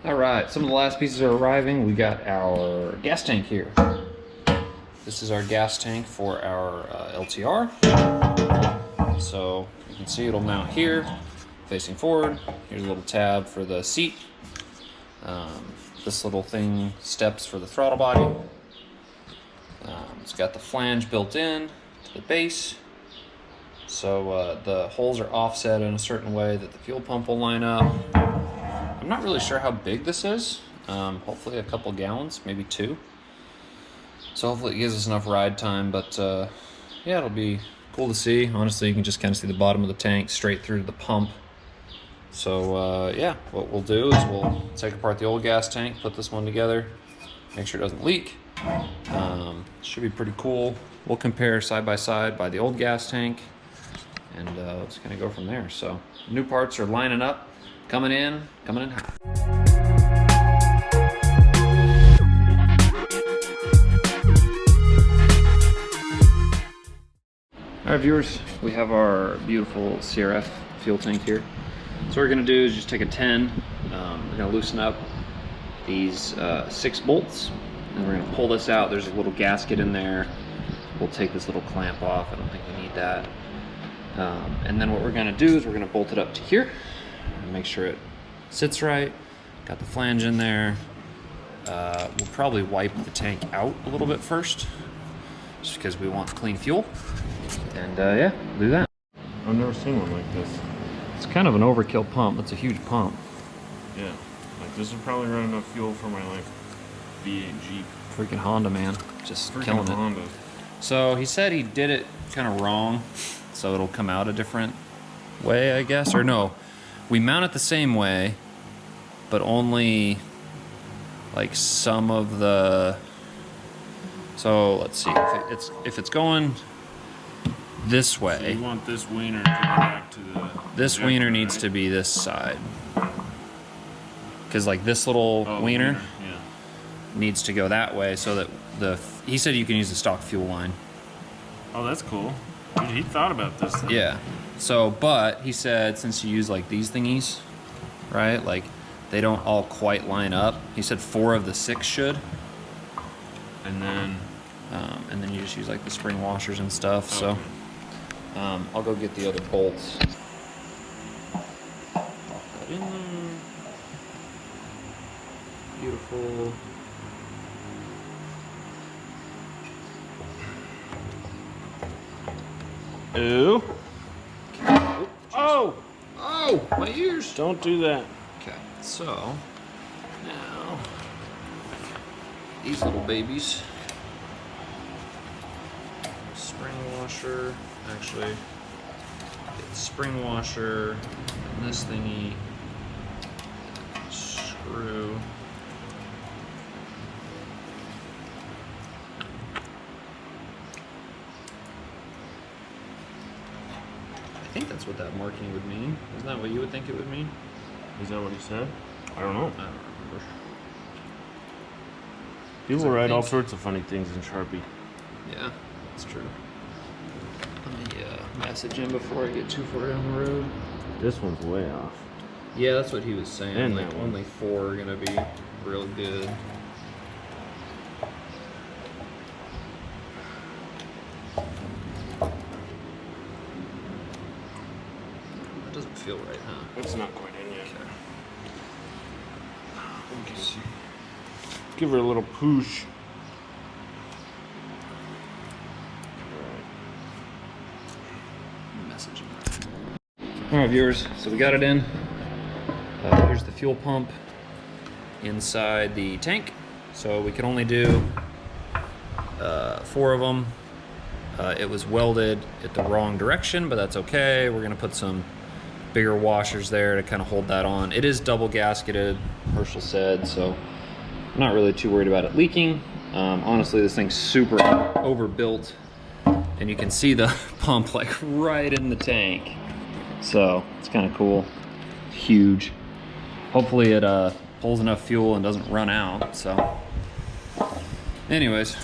All right, some of the last pieces are arriving. We got our gas tank here. This is our gas tank for our LTR. So you can see it'll mount here, facing forward. Here's a little tab for the seat. This little thing steps for the throttle body. It's got the flange built in to the base. So the holes are offset in a certain way that the fuel pump will line up. I'm not really sure how big this is. Hopefully a couple gallons, maybe 2. So hopefully it gives us enough ride time, but yeah, it'll be cool to see. Honestly, you can just kind of see the bottom of the tank straight through to the pump. So yeah, what we'll do is we'll take apart the old gas tank, put this one together, make sure it doesn't leak. Should be pretty cool. We'll compare side by side by the old gas tank, and let's kind of go from there. So new parts are lining up. Coming in hot. All right, viewers, we have our beautiful CRF fuel tank here. So what we're gonna do is just take a 10, we're gonna loosen up these 6 bolts, and we're gonna pull this out. There's a little gasket in there. We'll take this little clamp off. I don't think we need that. And then what we're gonna do is we're gonna bolt it up to here. Make sure it sits right. Got the flange in there. We'll probably wipe the tank out a little bit first, just because we want clean fuel. And yeah, we'll do that. I've never seen one like this. It's kind of an overkill pump. It's a huge pump. Yeah, like this would probably run enough fuel for my like V8 Jeep. Freaking Honda, man, just Freaking killing Honda. it. So he said he did it kind of wrong, so it'll come out a different way, I guess, or no. We mount it the same way, but only like some of the. So let's see if it's going this way. So you want this wiener to go back to the. This wiener needs to be this side, because like this little wiener yeah, needs to go that way, so that he said you can use the stock fuel line. Oh, that's cool. Dude, he thought about this thing. Yeah. So, but he said since you use like these thingies, right? Like they don't all quite line up. He said 4 of the 6 should. And then you just use like the spring washers and stuff. Okay. So, I'll go get the other bolts. Pop that in there. Beautiful. Ooh. Oh! Oh! My ears! Don't do that. Okay, so now these little babies. Spring washer. Actually, get the spring washer and this thingy. Screw. I think that's what that marking would mean. Isn't that what you would think it would mean? Is that what he said? I don't know. I don't remember. People write all sorts of funny things in Sharpie. Yeah, that's true. Let me message him before I get too far down the road. This one's way off. Yeah, that's what he was saying. And like that one. only 4 are gonna be real good. That doesn't feel right, huh? It's not quite in yet. Okay. See. Give her a little push. Message him. All right, viewers. So we got it in. Here's the fuel pump inside the tank. So we can only do 4 of them. It was welded at the wrong direction, but that's okay. We're gonna put some bigger washers there to kind of hold that on. It is double gasketed, Herschel said, so I'm not really too worried about it leaking. Honestly, this thing's super overbuilt, and you can see the pump like right in the tank. So it's kind of cool. It's huge. Hopefully it pulls enough fuel and doesn't run out. So anyways,